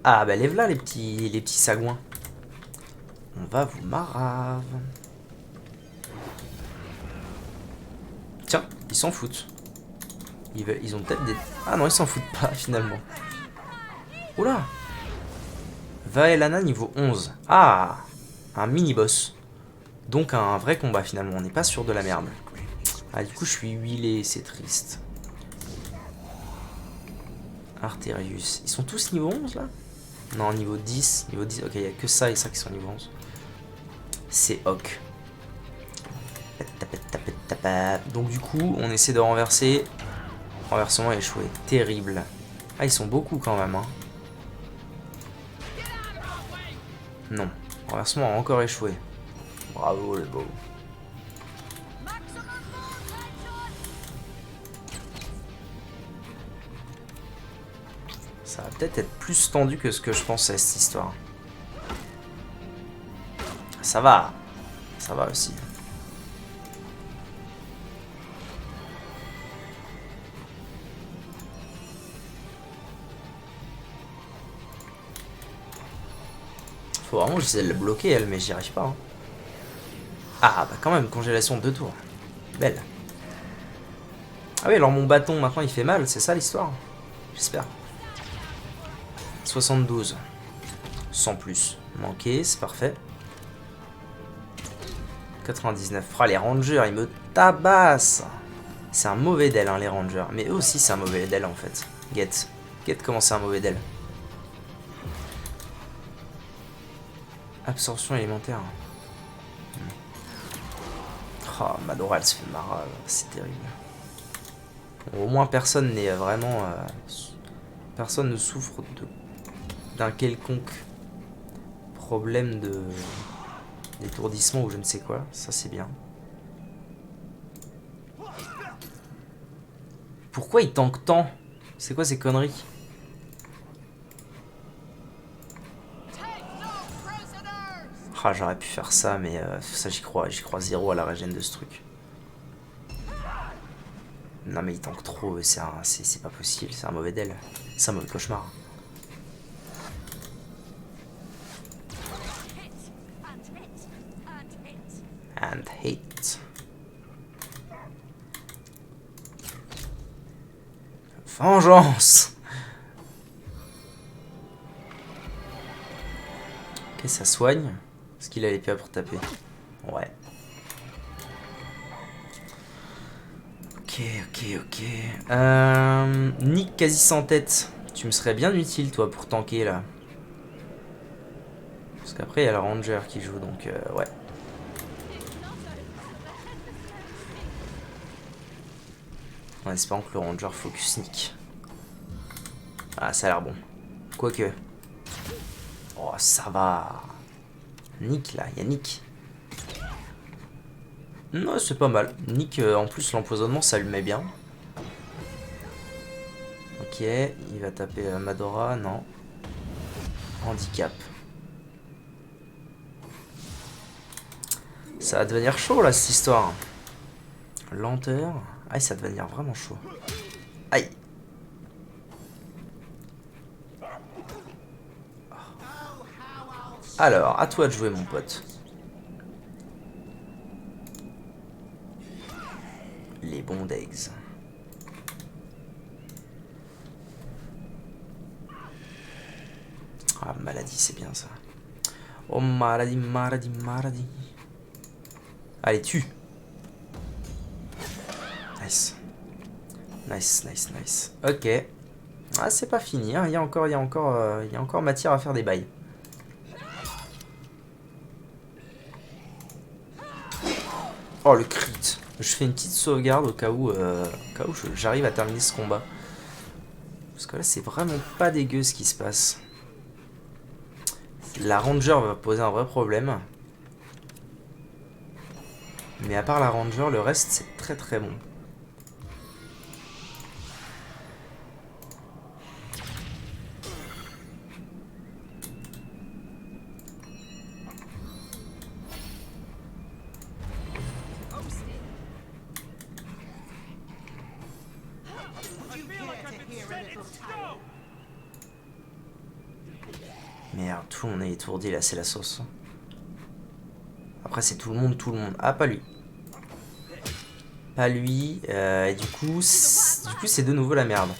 Ah, bah lève là les petits sagouins. On va vous marave. Tiens, ils s'en foutent. Ils ont peut-être des... Ah non, ils s'en foutent pas, finalement. Oula. Vaelana niveau 11. Ah, un mini-boss. Donc un vrai combat, finalement. On n'est pas sûr de la merde. Ah, du coup, je suis huilé, c'est triste. Arterius. Ils sont tous niveau 11, là? Non, niveau 10. Niveau 10. Ok, il n'y a que ça et ça qui sont niveau 11. C'est Hawk. Donc du coup, on essaie de renverser. Renversement échoué. Terrible. Ah, ils sont beaucoup quand même. Hein. Non. Renversement a encore échoué. Bravo le beau. Ça va peut-être être plus tendu que ce que je pensais, cette histoire. Ça va. Ça va aussi. Faut vraiment que j'essaie de la bloquer, elle, mais j'y arrive pas. Hein. Ah, bah quand même, congélation de 2 tours. Belle. Ah oui, alors mon bâton, maintenant, il fait mal, c'est ça l'histoire? J'espère. 72. Sans plus. Manqué, c'est parfait. 99. Ah, les rangers, ils me tabassent. C'est un mauvais deal, hein, les rangers. Mais eux aussi, c'est un mauvais deal, en fait. Get. Get, comment c'est un mauvais deal. Absorption élémentaire. Oh, Madora, elle se fait marre. C'est terrible. Bon, au moins, personne n'est vraiment... personne ne souffre d'un quelconque problème de... d'étourdissement ou je ne sais quoi. Ça, c'est bien. Pourquoi il tank tant? C'est quoi ces conneries? Ah, j'aurais pu faire ça, mais ça j'y crois zéro à la régène de ce truc. Non mais il tank trop, c'est pas possible, c'est un mauvais deal. C'est un mauvais cauchemar. And hate. Vengeance. Ok, ça soigne. Est-ce qu'il a l'épée pour taper? Ouais. Ok. Nick quasi sans tête. Tu me serais bien utile, toi, pour tanker, là. Parce qu'après, il y a le Ranger qui joue, donc ouais. En espérant que le Ranger focus Nick. Ah, ça a l'air bon. Quoique. Oh, ça va. Nick, là, il y a Nick. Non, c'est pas mal. Nick, en plus, l'empoisonnement, ça lui met bien. Ok, il va taper Madora, non. Handicap. Ça va devenir chaud, là, cette histoire. Lenteur. Aïe, ça va devenir vraiment chaud. Aïe. Alors, à toi de jouer, mon pote. Les bons d'eggs. Ah, maladie, c'est bien ça. Oh, maladie. Allez, tue. Nice. Ok. Ah, c'est pas fini, hein. Il y a encore matière à faire des bails. Oh, le crit. Je fais une petite sauvegarde au cas où j'arrive à terminer ce combat. Parce que là, c'est vraiment pas dégueu ce qui se passe. La Ranger va poser un vrai problème. Mais à part la Ranger, le reste, c'est très bon. Merde, tout le monde est étourdi là, c'est la sauce. Après c'est tout le monde. Ah, pas lui. Pas lui. Et du coup c'est de nouveau la merde.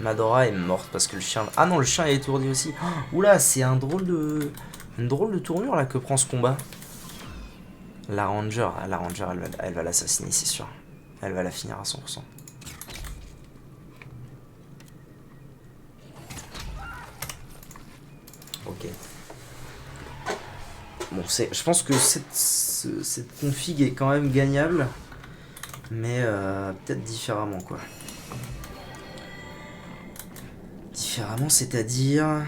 Madora est morte parce que le chien... Ah non, le chien est étourdi aussi. Oh, oula, c'est une drôle de tournure là que prend ce combat. La Ranger, elle va l'assassiner, c'est sûr. Elle va la finir à 100%. Ok. Bon, je pense que cette config est quand même gagnable. Mais peut-être différemment, quoi. Différemment, c'est-à-dire...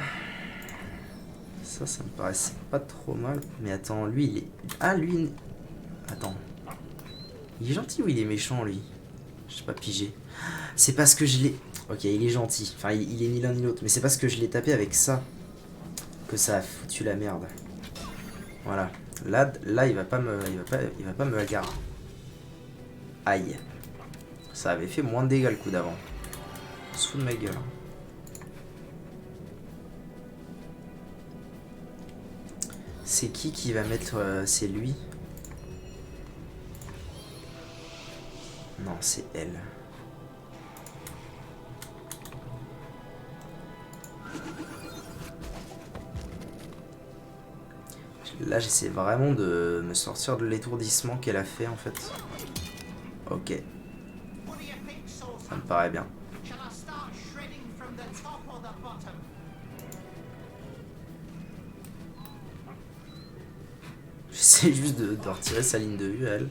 Ça me paraissait pas trop mal. Mais attends, lui, il est... Ah, lui... Attends. Il est gentil ou il est méchant, lui? Je sais pas piger. C'est parce que je l'ai... Ok, il est gentil. Enfin, il est ni l'un ni l'autre. Mais c'est parce que je l'ai tapé avec ça que ça a foutu la merde. Voilà. Là, il va pas me hagar. Aïe. Ça avait fait moins de dégâts le coup d'avant. On se fout de ma gueule. C'est qui va mettre... c'est lui? Non, c'est elle. Là, j'essaie vraiment de me sortir de l'étourdissement qu'elle a fait, en fait. Ok. Ça me paraît bien. J'essaie juste de retirer sa ligne de vue, elle.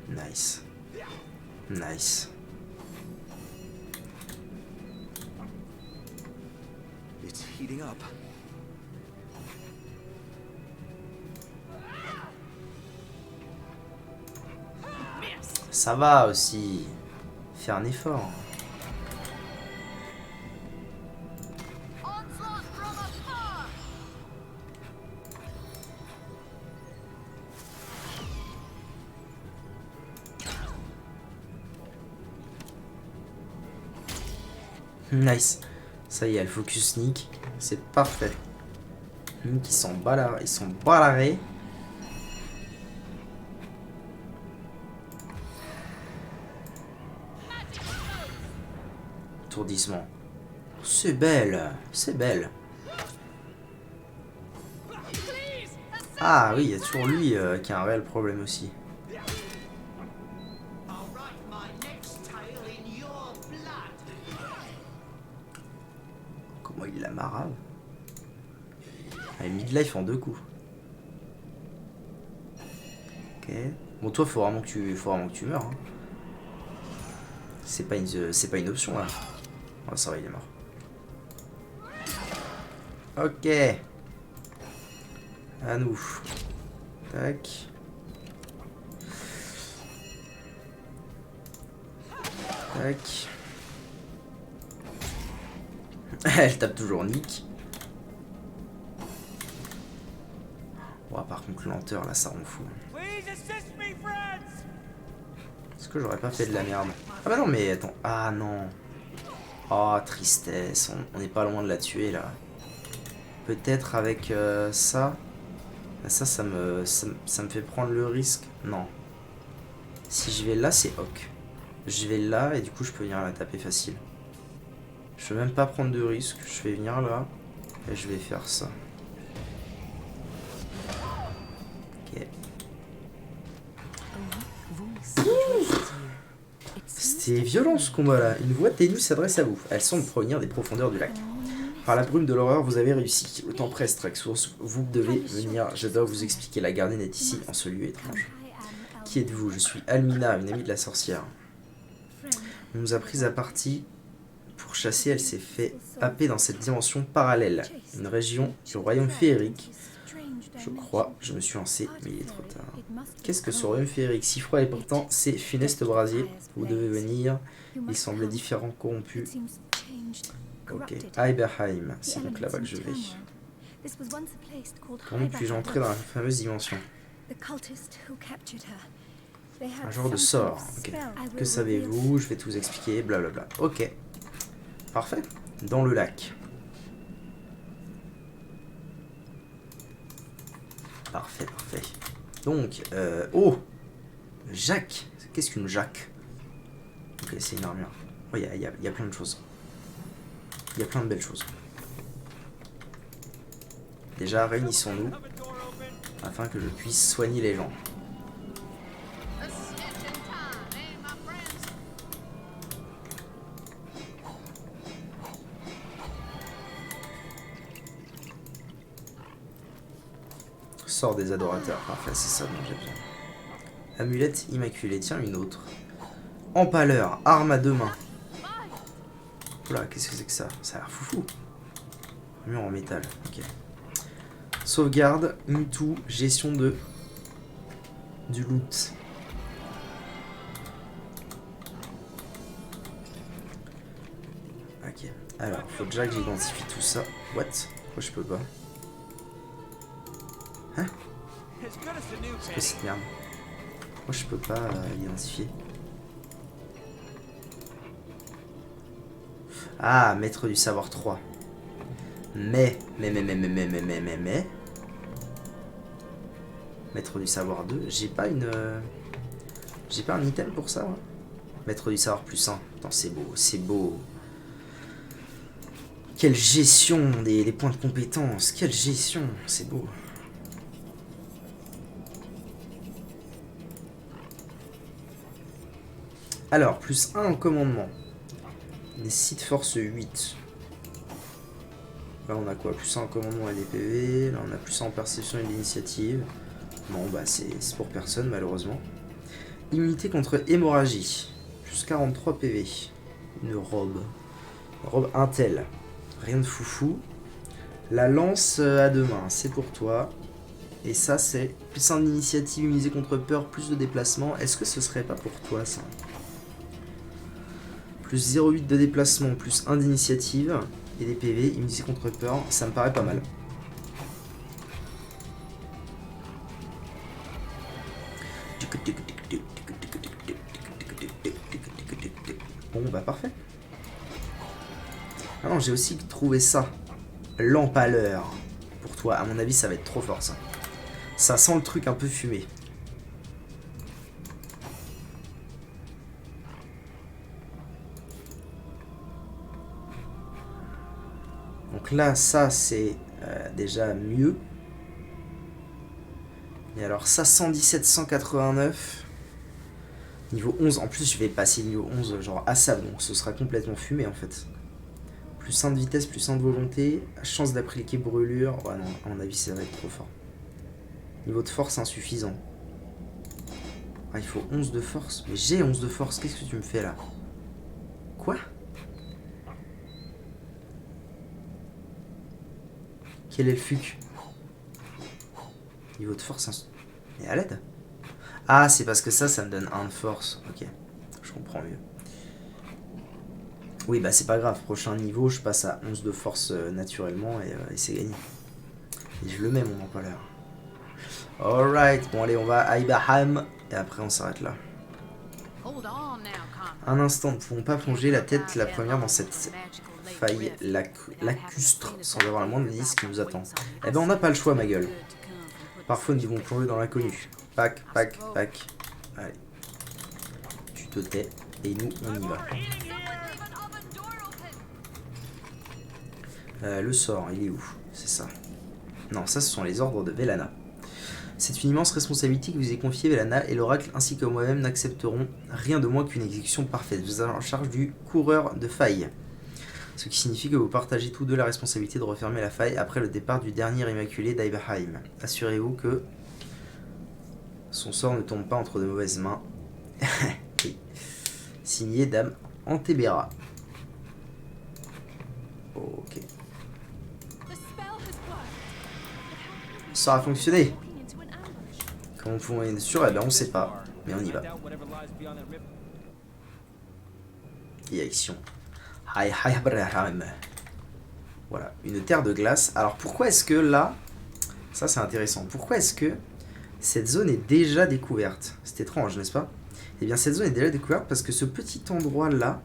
Nice. Nice. It's heating up. Ça va aussi. Fais un effort. Nice. Ça y est, le focus sneak. C'est parfait. Nick, ils sont balarés. Étourdissement. C'est belle. C'est belle. Ah oui, il y a toujours lui qui a un réel problème aussi. Comment il la marave? Allez, midlife en 2 coups. Ok. Bon, toi, faut vraiment que tu meurs. Hein. C'est pas une option là. Oh, ça va, il est mort. Ok. À nous. Tac. Tac. Elle tape toujours Nick. Oh, par contre, lenteur, là, ça rend fou. Est-ce que j'aurais pas fait de la merde? Ah bah non, mais attends. Ah non. Oh, tristesse. On n'est pas loin de la tuer, là. Peut-être avec ça. Ça me fait prendre le risque. Non. Si je vais là, c'est ok. Je vais là, et du coup, je peux venir la taper facile. Je veux même pas prendre de risque. Je vais venir là, et je vais faire ça. Ok. C'était violent ce combat là. Une voix ténue s'adresse à vous. Elle semble provenir des profondeurs du lac. Par la brume de l'horreur, vous avez réussi. Le temps presse, Traxxas. Vous devez venir. Je dois vous expliquer. La gardienne est ici, en ce lieu étrange. Qui êtes-vous? Je suis Almina, une amie de la sorcière. On nous a pris à partie pour chasser. Elle s'est fait happer dans cette dimension parallèle. Une région du royaume féerique. Je crois, je me suis lancé, mais il est trop tard. Qu'est-ce que ce royaume féerique? Si froid et pourtant, c'est funeste brasier. Vous devez venir. Il semblait différent, corrompu. Ok, Iberheim, c'est donc là-bas que je vais. Comment puis-je entrer dans la fameuse dimension? Un genre de sort, ok. Que savez-vous? Je vais tout vous expliquer, blablabla. Ok. Parfait. Dans le lac. Parfait, parfait. Donc, oh, Jacques. Qu'est-ce qu'une Jacques? Ok, c'est une armure. Oh, il y a plein de choses. Il y a plein de belles choses. Déjà, réunissons-nous afin que je puisse soigner les gens. Sort des adorateurs. Parfait, c'est ça dont j'ai besoin. Amulette immaculée. Tiens, une autre. Empaleur. Arme à 2 mains. Oula, qu'est-ce que c'est que ça? Ça a l'air foufou. Mur en métal. Ok. Sauvegarde. Mewtwo. Gestion du loot. Ok. Alors, faut déjà que j'identifie tout ça. What? Pourquoi je peux pas? Hein? C'est quoi cette merde? Pourquoi je peux pas l'identifier? Ah, maître du savoir 3. Mais. Maître du savoir 2. J'ai pas une. J'ai pas un item pour ça, ouais. Maître du savoir plus 1. Attends, c'est beau, c'est beau. Quelle gestion des points de compétence. Quelle gestion, c'est beau. Alors, plus 1 en commandement. Nécessite force 8. Là, on a quoi? Plus 1 en commandement et des PV. Là, on a plus 1 en perception et d'initiative. Bon, bah, c'est pour personne, malheureusement. Immunité contre hémorragie. Plus 43 PV. Une robe. Robe Intel. Rien de foufou. La lance à 2 mains, c'est pour toi. Et ça, c'est plus 1 d'initiative, immunisé contre peur, plus de déplacement. Est-ce que ce serait pas pour toi, ça? Plus 0,8 de déplacement, plus 1 d'initiative. Et des PV, immunisé contre peur. Ça me paraît pas mal. Bon, bah parfait. Ah non, j'ai aussi trouvé ça. L'empaleur. Pour toi, à mon avis, ça va être trop fort, ça. Ça sent le truc un peu fumé. Donc là, ça, c'est déjà mieux. Et alors, ça, 117, 189. Niveau 11. En plus, je vais passer niveau 11, genre ASAP. Donc, ce sera complètement fumé, en fait. Plus 1 de vitesse, plus 1 de volonté. Chance d'appliquer brûlure. Ouais, non, à mon avis, ça va être trop fort. Niveau de force insuffisant. Ah, il faut 11 de force. Mais j'ai 11 de force. Qu'est-ce que tu me fais, là? Quoi? Quel est le fuc? Niveau de force. Et à l'aide? Ah, c'est parce que ça me donne 1 de force. Ok, je comprends mieux. Oui, bah c'est pas grave. Prochain niveau, je passe à 11 de force naturellement et c'est gagné. Et je le mets, mon empaleur. Alright, bon allez, on va à Ibrahim et après on s'arrête là. Un instant, nous ne pouvons pas plonger la tête la première dans cette faille lacustre sans avoir la moindre indice qui nous attend. Eh ben on n'a pas le choix, ma gueule. Parfois nous devons plonger dans l'inconnu. Pac, pac, pac. Allez. Tu te tais et nous on y va. Le sort, il est où? C'est ça. Non, ça ce sont les ordres de Vellana. C'est une immense responsabilité que vous est confiée, Vellana, et l'oracle ainsi que moi-même n'accepteront rien de moins qu'une exécution parfaite. Vous êtes en charge du coureur de faille. Ce qui signifie que vous partagez tous deux la responsabilité de refermer la faille après le départ du dernier immaculé d'Ibrahim. Assurez-vous que son sort ne tombe pas entre de mauvaises mains. Oui. Signé Dame Antebera. Ok. Ça a fonctionné. Comment pouvons-nous être sûr? Eh ben on sait pas. Mais on y va. Et action. Voilà, une terre de glace. Alors pourquoi est-ce que là, ça c'est intéressant, pourquoi est-ce que cette zone est déjà découverte? C'est étrange, n'est-ce pas? Eh bien cette zone est déjà découverte parce que ce petit endroit là,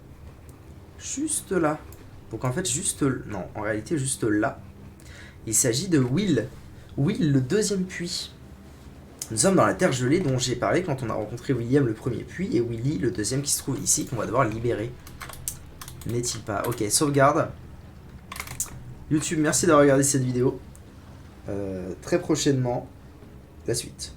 juste là, Donc en fait, juste... Non, en réalité, juste là. Il s'agit de Will. Will, le deuxième puits. Nous sommes dans la terre gelée dont j'ai parlé quand on a rencontré William, le premier puits, et Willy, le deuxième qui se trouve ici, qu'on va devoir libérer. N'est-il pas? Ok, sauvegarde. YouTube, merci d'avoir regardé cette vidéo. Très prochainement, la suite.